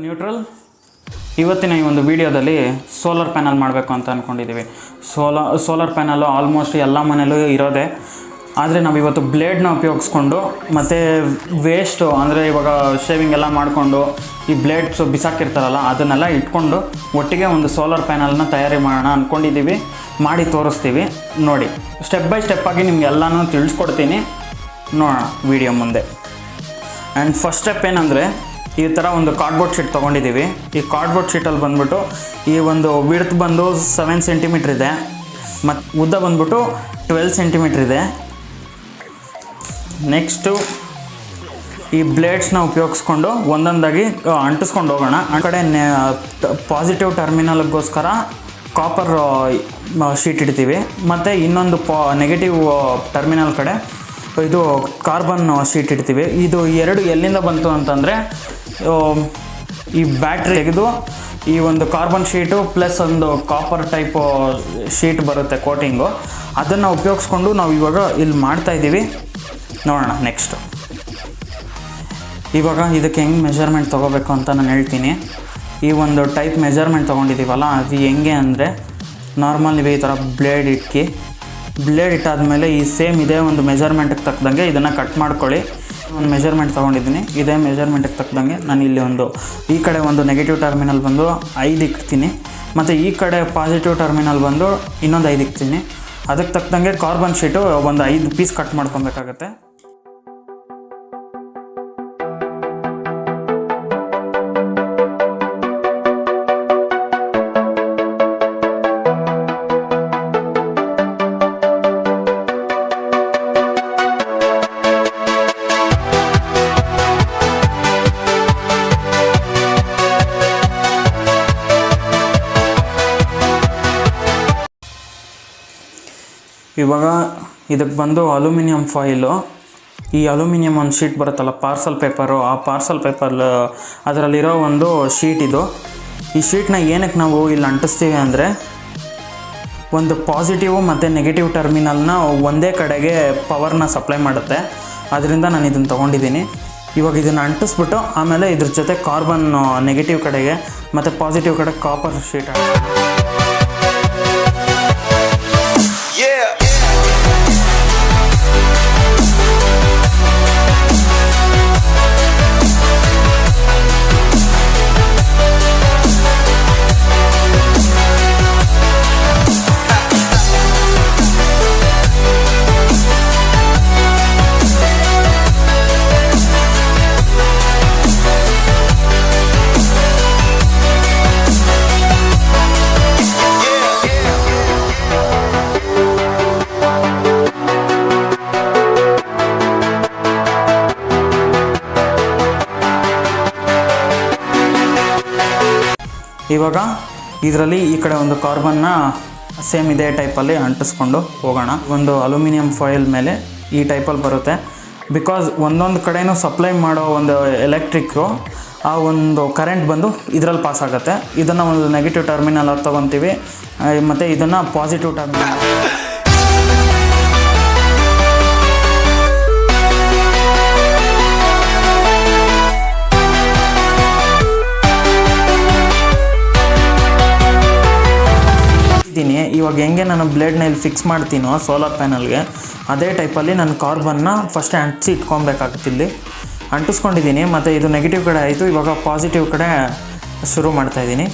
Neutral. ಇವತ್ತಿನ ಈ ಒಂದು ವಿಡಿಯೋದಲ್ಲಿ ಸೋಲಾರ್ ಪ್ಯಾನಲ್ ಮಾಡಬೇಕು ಅಂತ ಅಂದ್ಕೊಂಡಿದ್ದೀವಿ. ಸೋಲಾರ್ ಪ್ಯಾನಲ್ಲು ಆಲ್ಮೋಸ್ಟ್ ಎಲ್ಲ ಮನೇಲೂ ಇರೋದೆ. ಆದರೆ ನಾವು ಇವತ್ತು ಬ್ಲೇಡ್ನ ಉಪಯೋಗಿಸ್ಕೊಂಡು ಮತ್ತು ವೇಸ್ಟು ಅಂದರೆ ಇವಾಗ ಶೇವಿಂಗ್ ಎಲ್ಲ ಮಾಡಿಕೊಂಡು ಈ ಬ್ಲೇಡ್ಸು ಬಿಸಾಕಿರ್ತಾರಲ್ಲ ಅದನ್ನೆಲ್ಲ ಇಟ್ಕೊಂಡು ಒಟ್ಟಿಗೆ ಒಂದು ಸೋಲಾರ್ ಪ್ಯಾನಲ್ನ ತಯಾರಿ ಮಾಡೋಣ ಅಂದ್ಕೊಂಡಿದ್ದೀವಿ. ಮಾಡಿ ತೋರಿಸ್ತೀವಿ ನೋಡಿ. ಸ್ಟೆಪ್ ಬೈ ಸ್ಟೆಪ್ಪಾಗಿ ನಿಮಗೆಲ್ಲನೂ ತಿಳಿಸ್ಕೊಡ್ತೀನಿ, ನೋಡೋಣ ವಿಡಿಯೋ ಮುಂದೆ. ಆ್ಯಂಡ್ ಫಸ್ಟ್ ಸ್ಟೆಪ್ ಏನಂದರೆ, ಈ ಥರ ಒಂದು ಕಾರ್ಡ್ಬೋರ್ಡ್ ಶೀಟ್ ತೊಗೊಂಡಿದ್ದೀವಿ. ಈ ಕಾರ್ಡ್ಬೋರ್ಡ್ ಶೀಟಲ್ಲಿ ಬಂದ್ಬಿಟ್ಟು ಈ ಒಂದು ವಿಡ್ತ್ ಬಂದು 7 ಸೆಂಟಿಮೀಟ್ರ್ ಇದೆ ಮತ್ತು ಉದ್ದ ಬಂದ್ಬಿಟ್ಟು 12 ಸೆಂಟಿಮೀಟ್ರ್ ಇದೆ. ನೆಕ್ಸ್ಟು ಈ ಬ್ಲೇಡ್ಸ್ನ ಉಪಯೋಗಿಸ್ಕೊಂಡು ಒಂದೊಂದಾಗಿ ಅಂಟಿಸ್ಕೊಂಡು ಹೋಗೋಣ. ಆ ಕಡೆ ಪಾಸಿಟಿವ್ ಟರ್ಮಿನಲ್ಗೋಸ್ಕರ ಕಾಪರ್ ಶೀಟ್ ಇಡ್ತೀವಿ ಮತ್ತು ಇನ್ನೊಂದು ನೆಗೆಟಿವ್ ಟರ್ಮಿನಲ್ ಕಡೆ ಇದು ಕಾರ್ಬನ್ ಶೀಟ್ ಇಡ್ತೀವಿ. ಇದು ಎರಡು ಎಲ್ಲಿಂದ ಬಂತು ಅಂತಂದರೆ, ಈ ಬ್ಯಾಟ್ರಿ ತೆಗೆದು ಈ ಒಂದು ಕಾರ್ಬನ್ ಶೀಟು ಪ್ಲಸ್ ಒಂದು ಕಾಪರ್ ಟೈಪು ಶೀಟ್ ಬರುತ್ತೆ ಕೋಟಿಂಗು, ಅದನ್ನು ಉಪಯೋಗಿಸ್ಕೊಂಡು ನಾವು ಇವಾಗ ಇಲ್ಲಿ ಮಾಡ್ತಾಯಿದ್ದೀವಿ. ನೋಡೋಣ ನೆಕ್ಸ್ಟು. ಇವಾಗ ಇದಕ್ಕೆ ಹೆಂಗೆ ಮೆಜರ್ಮೆಂಟ್ ತೊಗೋಬೇಕು ಅಂತ ನಾನು ಹೇಳ್ತೀನಿ. ಈ ಒಂದು ಟೈಪ್ ಮೆಜರ್ಮೆಂಟ್ ತೊಗೊಂಡಿದ್ದೀವಲ್ಲ, ಅದು ಹೆಂಗೆ ಅಂದರೆ, ನಾರ್ಮಲ್ ನೀವು ಈ ಥರ ಬ್ಲೇಡ್ ಇಟ್ಟಾದಮೇಲೆ ಈ ಸೇಮ್ ಇದೇ ಒಂದು ಮೆಜರ್ಮೆಂಟಿಗೆ ತಕ್ಕದಂಗೆ ಇದನ್ನು ಕಟ್ ಮಾಡ್ಕೊಳ್ಳಿ. ಒಂದು ಮೆಜರ್ಮೆಂಟ್ ತೊಗೊಂಡಿದ್ದೀನಿ, ಇದೇ ಮೆಜರ್ಮೆಂಟಿಗೆ ತಕ್ಕದಂಗೆ ನಾನು ಇಲ್ಲಿ ಈ ಕಡೆ ಒಂದು ನೆಗೆಟಿವ್ ಟರ್ಮಿನಲ್ ಬಂದು 5 ಇಡ್ತೀನಿ ಮತ್ತು ಈ ಕಡೆ ಪಾಸಿಟಿವ್ ಟರ್ಮಿನಲ್ ಬಂದು ಇನ್ನೊಂದು 5 ಇಡ್ತೀನಿ. ಅದಕ್ಕೆ ತಕ್ಕದಂಗೆ ಕಾರ್ಬನ್ ಶೀಟು ಒಂದು 5 ಪೀಸ್ ಕಟ್ ಮಾಡ್ಕೊಬೇಕಾಗತ್ತೆ. ಇವಾಗ ಇದಕ್ಕೆ ಬಂದು ಅಲ್ಯೂಮಿನಿಯಂ ಫಾಯಿಲು, ಈ ಅಲ್ಯೂಮಿನಿಯಂ ಒಂದು ಶೀಟ್ ಬರುತ್ತಲ್ಲ ಪಾರ್ಸಲ್ ಪೇಪರು, ಆ ಪಾರ್ಸಲ್ ಪೇಪರ್ ಅದರಲ್ಲಿರೋ ಒಂದು ಶೀಟ್ ಇದು. ಈ ಶೀಟ್ನ ಏನಕ್ಕೆ ನಾವು ಇಲ್ಲಿ ಅಂಟಿಸ್ತೀವಿ ಅಂದರೆ, ಒಂದು ಪಾಸಿಟಿವ್ ಮತ್ತು ನೆಗೆಟಿವ್ ಟರ್ಮಿನಲ್ನ ಒಂದೇ ಕಡೆಗೆ ಪವರ್ನ ಸಪ್ಲೈ ಮಾಡುತ್ತೆ. ಅದರಿಂದ ನಾನು ಇದನ್ನು ತೊಗೊಂಡಿದ್ದೀನಿ. ಇವಾಗ ಇದನ್ನು ಅಂಟಿಸ್ಬಿಟ್ಟು ಆಮೇಲೆ ಇದ್ರ ಜೊತೆ ಕಾರ್ಬನ್ ನೆಗೆಟಿವ್ ಕಡೆಗೆ ಮತ್ತು ಪಾಸಿಟಿವ್ ಕಡೆ ಕಾಪರ್ ಶೀಟ್ ಇವಾಗ ಇದರಲ್ಲಿ ಈ ಕಡೆ ಒಂದು ಕಾರ್ಬನ್ನ ಸೇಮ್ ಇದೇ ಟೈಪಲ್ಲಿ ಅಂಟಿಸ್ಕೊಂಡು ಹೋಗೋಣ. ಒಂದು ಅಲ್ಯೂಮಿನಿಯಂ ಫಾಯಿಲ್ ಮೇಲೆ ಈ ಟೈಪಲ್ಲಿ ಬರುತ್ತೆ. ಬಿಕಾಸ್ ಒಂದೊಂದು ಕಡೆಯೂ ಸಪ್ಲೈ ಮಾಡೋ ಒಂದು ಎಲೆಕ್ಟ್ರಿಕ್ಕು ಆ ಒಂದು ಕರೆಂಟ್ ಬಂದು ಇದರಲ್ಲಿ ಪಾಸ್ ಆಗುತ್ತೆ. ಇದನ್ನು ಒಂದು ನೆಗೆಟಿವ್ ಟರ್ಮಿನಲ್ ಆಗಿ ತೊಗೊತೀವಿ ಮತ್ತು ಇದನ್ನು ಪಾಸಿಟಿವ್ ಟರ್ಮಿನಲ್. ಇವಾಗ ಹೆಂಗೆ ನಾನು ಬ್ಲೇಡ್ನ ಇಲ್ಲಿ ಫಿಕ್ಸ್ ಮಾಡ್ತೀನೋ ಸೋಲಾರ್ ಪ್ಯಾನಲ್ಗೆ, ಅದೇ ಟೈಪಲ್ಲಿ ನಾನು ಕಾರ್ಬನ್ನ ಫಸ್ಟ್ ಅಂಟಿಸಿ ಇಟ್ಕೊಬೇಕಾಗುತ್ತೆ. ಇಲ್ಲಿ ಅಂಟಿಸ್ಕೊಂಡಿದ್ದೀನಿ ಮತ್ತು ಇದು ನೆಗೆಟಿವ್ ಕಡೆ ಆಯಿತು. ಇವಾಗ ಪಾಸಿಟಿವ್ ಕಡೆ ಶುರು ಮಾಡ್ತಾಯಿದ್ದೀನಿ.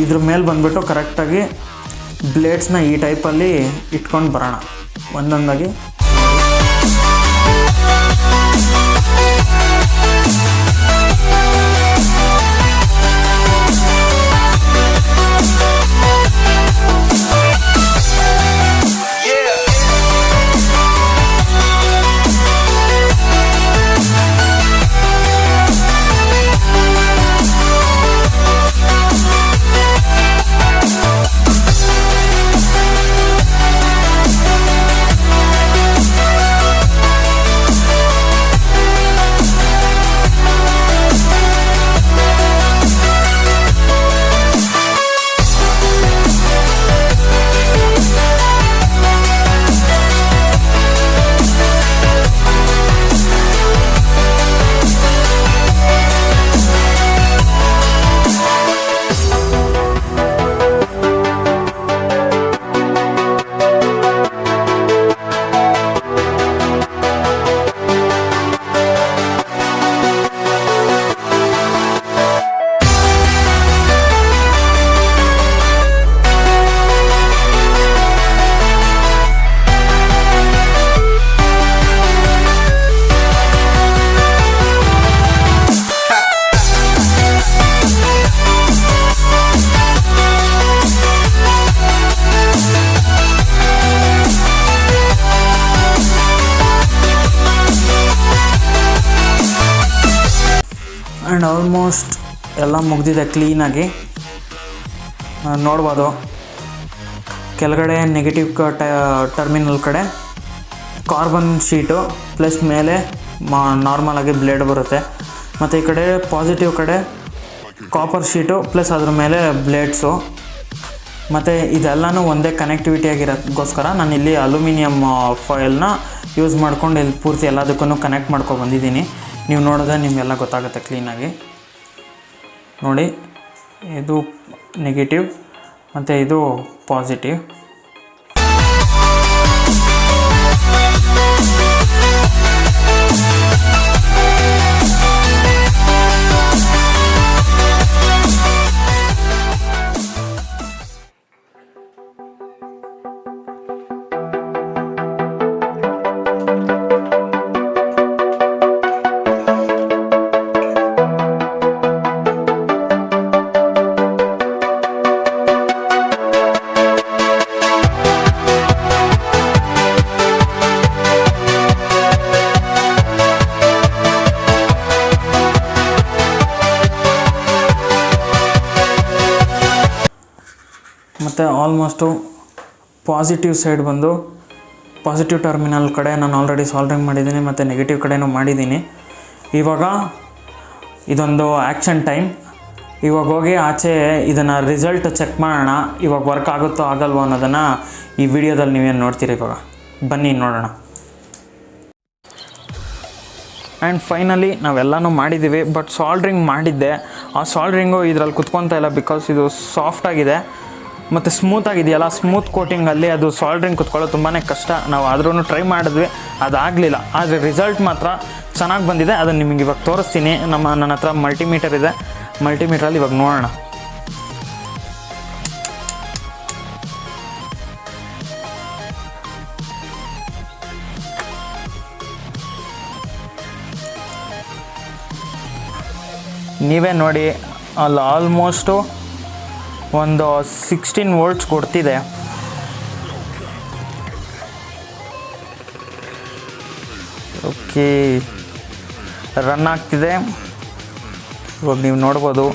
ಇದ್ರ ಮೇಲೆ ಬಂದುಬಿಟ್ಟು ಕರೆಕ್ಟಾಗಿ ಬ್ಲೇಡ್ಸ್ನ ಈ ಟೈಪಲ್ಲಿ ಇಟ್ಕೊಂಡು ಬರೋಣ ಒಂದೊಂದಾಗಿ. ಆ್ಯಂಡ್ ಆಲ್ಮೋಸ್ಟ್ ಎಲ್ಲ ಮುಗ್ದಿದೆ ಕ್ಲೀನಾಗಿ ನೋಡ್ಬೋದು. ಕೆಳಗಡೆ ನೆಗೆಟಿವ್ ಟರ್ಮಿನಲ್ ಕಡೆ ಕಾರ್ಬನ್ ಶೀಟು ಪ್ಲಸ್ ಮೇಲೆ ನಾರ್ಮಲಾಗಿ ಬ್ಲೇಡ್ ಬರುತ್ತೆ. ಮತ್ತು ಈ ಕಡೆ ಪಾಸಿಟಿವ್ ಕಡೆ ಕಾಪರ್ ಶೀಟು ಪ್ಲಸ್ ಅದ್ರ ಮೇಲೆ ಬ್ಲೇಡ್ಸು. ಮತ್ತು ಇದೆಲ್ಲನೂ ಒಂದೇ ಕನೆಕ್ಟಿವಿಟಿಯಾಗಿರೋಕ್ಕೋಸ್ಕರ ನಾನು ಇಲ್ಲಿ ಅಲ್ಯೂಮಿನಿಯಂ ಫಾಯಿಲ್ನ ಯೂಸ್ ಮಾಡ್ಕೊಂಡು ಇಲ್ಲಿ ಪೂರ್ತಿ ಎಲ್ಲದಕ್ಕೂ ಕನೆಕ್ಟ್ ಮಾಡ್ಕೊಂಡು ಬಂದಿದ್ದೀನಿ. ನೀವು ನೋಡಿದ್ರೆ ನಿಮಗೆಲ್ಲ ಗೊತ್ತಾಗುತ್ತೆ ಕ್ಲೀನಾಗಿ. ನೋಡಿ, ಇದು ನೆಗೆಟಿವ್ ಮತ್ತು ಇದು ಪಾಸಿಟಿವ್. ಮತ್ತು ಆಲ್ಮೋಸ್ಟು ಪಾಸಿಟಿವ್ ಸೈಡ್ ಬಂದು ಪಾಸಿಟಿವ್ ಟರ್ಮಿನಲ್ ಕಡೆ ನಾನು ಆಲ್ರೆಡಿ ಸಾಲ್ಡ್ರಿಂಗ್ ಮಾಡಿದ್ದೀನಿ ಮತ್ತು ನೆಗೆಟಿವ್ ಕಡೆನೂ ಮಾಡಿದ್ದೀನಿ. ಇವಾಗ ಇದೊಂದು ಆ್ಯಕ್ಷನ್ ಟೈಮ್. ಇವಾಗ ಹೋಗಿ ಆಚೆ ಇದನ್ನು ರಿಸಲ್ಟ್ ಚೆಕ್ ಮಾಡೋಣ. ಇವಾಗ ವರ್ಕ್ ಆಗುತ್ತೋ ಆಗಲ್ವೋ ಅನ್ನೋದನ್ನು ಈ ವಿಡಿಯೋದಲ್ಲಿ ನೀವೇನು ನೋಡ್ತೀರಿ. ಇವಾಗ ಬನ್ನಿ ನೋಡೋಣ. ಆ್ಯಂಡ್ ಫೈನಲಿ ನಾವೆಲ್ಲನೂ ಮಾಡಿದ್ದೀವಿ. ಬಟ್ ಸಾಲ್ಡ್ರಿಂಗ್ ಮಾಡಿದ್ದೆ, ಆ ಸಾಲ್ಡ್ರಿಂಗು ಇದರಲ್ಲಿ ಕುತ್ಕೊತಾ ಇಲ್ಲ ಬಿಕಾಸ್ ಇದು ಸಾಫ್ಟಾಗಿದೆ ಮತ್ತು ಸ್ಮೂತಾಗಿದೆಯಲ್ಲ. ಸ್ಮೂತ್ ಕೋಟಿಂಗಲ್ಲಿ ಅದು ಸಾಲ್ಡ್ರಿಂಗ್ ಕುತ್ಕೊಳ್ಳೋದು ತುಂಬಾ ಕಷ್ಟ. ನಾವು ಆದ್ರೂ ಟ್ರೈ ಮಾಡಿದ್ವಿ, ಅದಾಗಲಿಲ್ಲ. ಆದರೆ ರಿಸಲ್ಟ್ ಮಾತ್ರ ಚೆನ್ನಾಗಿ ಬಂದಿದೆ. ಅದನ್ನು ನಿಮಗೆ ಇವಾಗ ತೋರಿಸ್ತೀನಿ. ನನ್ನ ಹತ್ರ ಮಲ್ಟಿಮೀಟರ್ ಇದೆ. ಮಲ್ಟಿಮೀಟ್ರಲ್ಲಿ ಇವಾಗ ನೋಡೋಣ. ನೀವೇ ನೋಡಿ, ಅಲ್ಲಿ ಆಲ್ಮೋಸ್ಟು ಒಂದು 16 ವೋಲ್ಟ್ಸ್ ಕೊಡ್ತಿದೆ. ಓಕೆ, ರನ್ ಆಗ್ತಿದೆ. ಇವಾಗ ನೀವು ನೋಡ್ಬೋದು.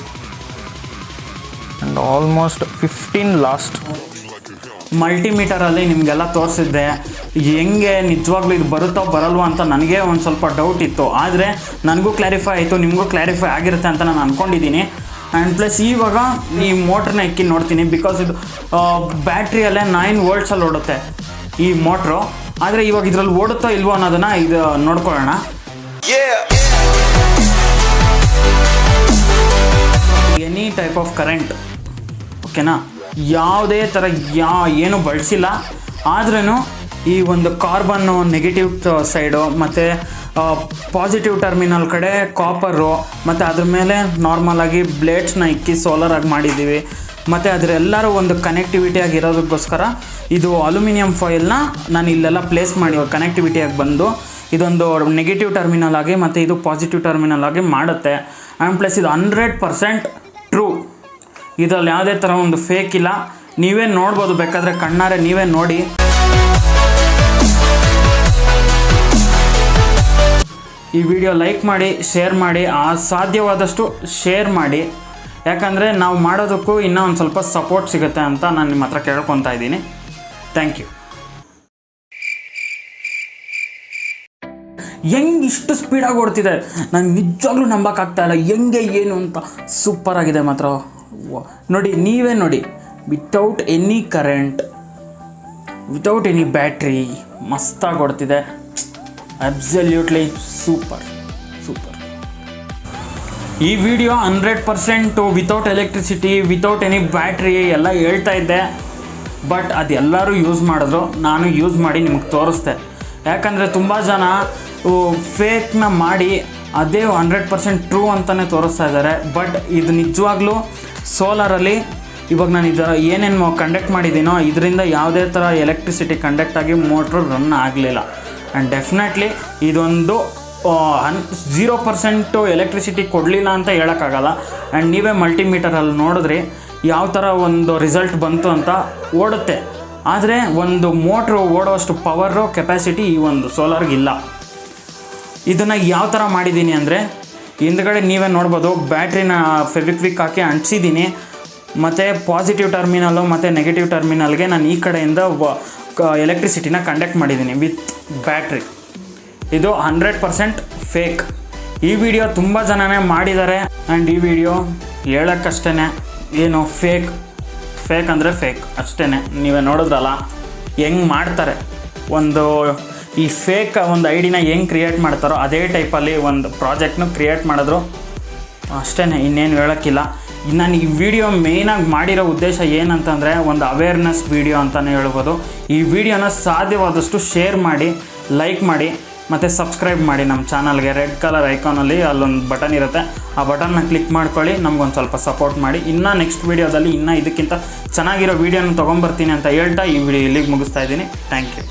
And almost 15 last. ಮಲ್ಟಿಮೀಟರಲ್ಲಿ ನಿಮಗೆಲ್ಲ ತೋರಿಸಿದ್ದೆ. ಹೆಂಗೆ ನಿಜವಾಗ್ಲೂ ಇದು ಬರುತ್ತೋ ಬರಲ್ವೋ ಅಂತ ನನಗೆ ಒಂದು ಸ್ವಲ್ಪ ಡೌಟ್ ಇತ್ತು. ಆದರೆ ನನಗೂ ಕ್ಲಾರಿಫೈ ಆಯಿತು, ನಿಮಗೂ ಕ್ಲಾರಿಫೈ ಆಗಿರುತ್ತೆ ಅಂತ ನಾನು ಅಂದ್ಕೊಂಡಿದ್ದೀನಿ. ಆ್ಯಂಡ್ ಪ್ಲಸ್ ಇವಾಗ ಈ ಮೋಟ್ರನ್ನ ಎಕ್ಕಿ ನೋಡ್ತೀನಿ. ಬಿಕಾಸ್ ಇದು ಬ್ಯಾಟ್ರಿಯಲ್ಲೇ 9 ವೋಲ್ಟ್ಸಲ್ಲಿ ಓಡುತ್ತೆ ಈ ಮೋಟ್ರು. ಆದರೆ ಇವಾಗ ಇದರಲ್ಲಿ ಓಡುತ್ತೋ ಇಲ್ವೋ ಅನ್ನೋದನ್ನು ಇದು ನೋಡ್ಕೊಳ್ಳೋಣ. ಎನಿ ಟೈಪ್ ಆಫ್ ಕರೆಂಟ್, ಓಕೆನಾ, ಯಾವುದೇ ಥರ ಏನು ಬಳಸಿಲ್ಲ. ಆದ್ರೂ ಈ ಒಂದು ಕಾರ್ಬನ್ನು ನೆಗೆಟಿವ್ ಸೈಡು ಮತ್ತು ಪಾಸಿಟಿವ್ ಟರ್ಮಿನಲ್ ಕಡೆ ಕಾಪರು ಮತ್ತು ಅದ್ರ ಮೇಲೆ ನಾರ್ಮಲಾಗಿ ಬ್ಲೇಡ್ಸ್ನ ಇಕ್ಕಿ ಸೋಲರಾಗಿ ಮಾಡಿದ್ದೀವಿ. ಮತ್ತು ಅದರೆಲ್ಲರೂ ಒಂದು ಕನೆಕ್ಟಿವಿಟಿಯಾಗಿ ಇರೋದಕ್ಕೋಸ್ಕರ ಇದು ಅಲ್ಯೂಮಿನಿಯಂ ಫಾಯಿಲ್ನ ನಾನು ಇಲ್ಲೆಲ್ಲ ಪ್ಲೇಸ್ ಮಾಡಿ ಕನೆಕ್ಟಿವಿಟಿಯಾಗಿ ಬಂದು ಇದೊಂದು ನೆಗೆಟಿವ್ ಟರ್ಮಿನಲ್ ಆಗಿ ಮತ್ತು ಇದು ಪಾಸಿಟಿವ್ ಟರ್ಮಿನಲ್ ಆಗಿ ಮಾಡುತ್ತೆ. ಆ್ಯಂಡ್ ಪ್ಲಸ್ ಇದು 100% ಟ್ರೂ. ಇದರಲ್ಲಿ ಯಾವುದೇ ಥರ ಒಂದು ಫೇಕ್ ಇಲ್ಲ. ನೀವೇ ನೋಡ್ಬೋದು, ಬೇಕಾದರೆ ಕಣ್ಣಾರೆ ನೀವೇ ನೋಡಿ. ಈ ವಿಡಿಯೋ ಲೈಕ್ ಮಾಡಿ, ಶೇರ್ ಮಾಡಿ, ಸಾಧ್ಯವಾದಷ್ಟು ಶೇರ್ ಮಾಡಿ. ಯಾಕಂದರೆ ನಾವು ಮಾಡೋದಕ್ಕೂ ಇನ್ನೂ ಒಂದು ಸ್ವಲ್ಪ ಸಪೋರ್ಟ್ ಸಿಗುತ್ತೆ ಅಂತ ನಾನು ನಿಮ್ಮ ಹತ್ರ ಕೇಳ್ಕೊತಾ ಇದ್ದೀನಿ. Thank you. ಹೆಂಗೆ ಇಷ್ಟು ಸ್ಪೀಡಾಗಿ ಓಡ್ತಿದೆ, ನಾನು ನಿಜವಾಗ್ಲೂ ನಂಬೋಕ್ಕಾಗ್ತಾಯಿಲ್ಲ. ಹೆಂಗೆ ಏನು ಅಂತ ಸೂಪರಾಗಿದೆ ಮಾತ್ರ. ನೋಡಿ, ನೀವೇ ನೋಡಿ. Without any current, without any battery ಮಸ್ತಾಗಿ ಓಡ್ತಿದೆ. Absolutely super. ಈ video 100% without electricity, without any battery ಎಲ್ಲ ಹೇಳ್ತಾ ಇದ್ದೆ. ಬಟ್ ಅದೆಲ್ಲರೂ ಯೂಸ್ ಮಾಡಿದ್ರು, ನಾನು ಯೂಸ್ ಮಾಡಿ ನಿಮಗೆ ತೋರಿಸ್ದೆ. ಯಾಕಂದರೆ ತುಂಬ ಜನ ಫೇಕ್ನ ಮಾಡಿ ಅದೇ 100% ಟ್ರೂ ಅಂತಲೇ ತೋರಿಸ್ತಾ ಇದ್ದಾರೆ. ಬಟ್ ಇದು ನಿಜವಾಗ್ಲೂ ಸೋಲಾರಲ್ಲಿ ಇವಾಗ ನಾನು ಇದರ ಏನೇನು ಕಂಡಕ್ಟ್ ಮಾಡಿದ್ದೀನೋ ಇದರಿಂದ ಯಾವುದೇ ಥರ ಎಲೆಕ್ಟ್ರಿಸಿಟಿ ಕಂಡಕ್ಟ್ ಆಗಿ ಮೋಟ್ರು ರನ್ ಆಗಲಿಲ್ಲ. ಆ್ಯಂಡ್ ಡೆಫಿನೆಟ್ಲಿ ಇದೊಂದು 0% ಎಲೆಕ್ಟ್ರಿಸಿಟಿ ಕೊಡಲಿಲ್ಲ ಅಂತ ಹೇಳೋಕ್ಕಾಗಲ್ಲ. ಆ್ಯಂಡ್ ನೀವೇ ಮಲ್ಟಿಮೀಟರಲ್ಲಿ ನೋಡಿದ್ರಿ ಯಾವ ಥರ ಒಂದು ರಿಸಲ್ಟ್ ಬಂತು ಅಂತ. ಓಡುತ್ತೆ, ಆದರೆ ಒಂದು ಮೋಟ್ರು ಓಡೋಷ್ಟು ಪವರು ಕೆಪಾಸಿಟಿ ಈ ಒಂದು ಸೋಲಾರ್ಗಿಲ್ಲ. ಇದನ್ನು ಯಾವ ಥರ ಮಾಡಿದ್ದೀನಿ ಅಂದರೆ, ಹಿಂದ್ಗಡೆ ನೀವೇ ನೋಡ್ಬೋದು ಬ್ಯಾಟ್ರಿನ ಫೆವಿಕ್ವಿಕ್ ಹಾಕಿ ಅಂಟಿಸಿದ್ದೀನಿ. ಮತ್ತು ಪಾಸಿಟಿವ್ ಟರ್ಮಿನಲ್ಲು ಮತ್ತು ನೆಗೆಟಿವ್ ಟರ್ಮಿನಲ್ಗೆ ನಾನು ಈ ಕಡೆಯಿಂದ ಎಲೆಕ್ಟ್ರಿಸಿಟಿನ ಕಂಡಕ್ಟ್ ಮಾಡಿದ್ದೀನಿ ವಿತ್ ಬ್ಯಾಟ್ರಿ. ಇದು 100% ಫೇಕ್. ಈ ವಿಡಿಯೋ ತುಂಬ ಜನನೇ ಮಾಡಿದ್ದಾರೆ. ಆ್ಯಂಡ್ ಈ ವಿಡಿಯೋ ಹೇಳೋಕ್ಕಷ್ಟೇ ಏನು ಫೇಕ್ ಅಂದರೆ ಫೇಕ್ ಅಷ್ಟೇ. ನೀವೇ ನೋಡಿದ್ರಲ್ಲ ಹೆಂಗೆ ಮಾಡ್ತಾರೆ, ಈ ಫೇಕ್ ಒಂದು ಐಡಿನ ಹೆಂಗೆ ಕ್ರಿಯೇಟ್ ಮಾಡ್ತಾರೋ ಅದೇ ಟೈಪಲ್ಲಿ ಒಂದು ಪ್ರಾಜೆಕ್ಟ್ನ ಕ್ರಿಯೇಟ್ ಮಾಡಿದ್ರು ಅಷ್ಟೇ, ಇನ್ನೇನು ಹೇಳೋಕ್ಕಿಲ್ಲ. ನಾನು ಈ ವಿಡಿಯೋ ಮೇಯ್ನಾಗಿ ಮಾಡಿರೋ ಉದ್ದೇಶ ಏನಂತಂದರೆ ಒಂದು ಅವೇರ್ನೆಸ್ ವಿಡಿಯೋ ಅಂತಲೇ ಹೇಳ್ಬೋದು. ಈ ವಿಡಿಯೋನ ಸಾಧ್ಯವಾದಷ್ಟು ಶೇರ್ ಮಾಡಿ, ಲೈಕ್ ಮಾಡಿ ಮತ್ತು ಸಬ್ಸ್ಕ್ರೈಬ್ ಮಾಡಿ ನಮ್ಮ ಚಾನಲ್ಗೆ. ರೆಡ್ ಕಲರ್ ಐಕಾನಲ್ಲಿ ಅಲ್ಲೊಂದು ಬಟನ್ ಇರುತ್ತೆ, ಆ ಬಟನ್ನ ಕ್ಲಿಕ್ ಮಾಡ್ಕೊಳ್ಳಿ, ನಮಗೊಂದು ಸ್ವಲ್ಪ ಸಪೋರ್ಟ್ ಮಾಡಿ. ಇನ್ನೂ ನೆಕ್ಸ್ಟ್ ವೀಡಿಯೋದಲ್ಲಿ ಇದಕ್ಕಿಂತ ಚೆನ್ನಾಗಿರೋ ವೀಡಿಯೋನ ತೊಗೊಂಬರ್ತೀನಿ ಅಂತ ಹೇಳ್ತಾ ಈ ವಿಡಿಯೋ ಇಲ್ಲಿಗೆ ಮುಗಿಸ್ತಾ ಇದ್ದೀನಿ. Thank you.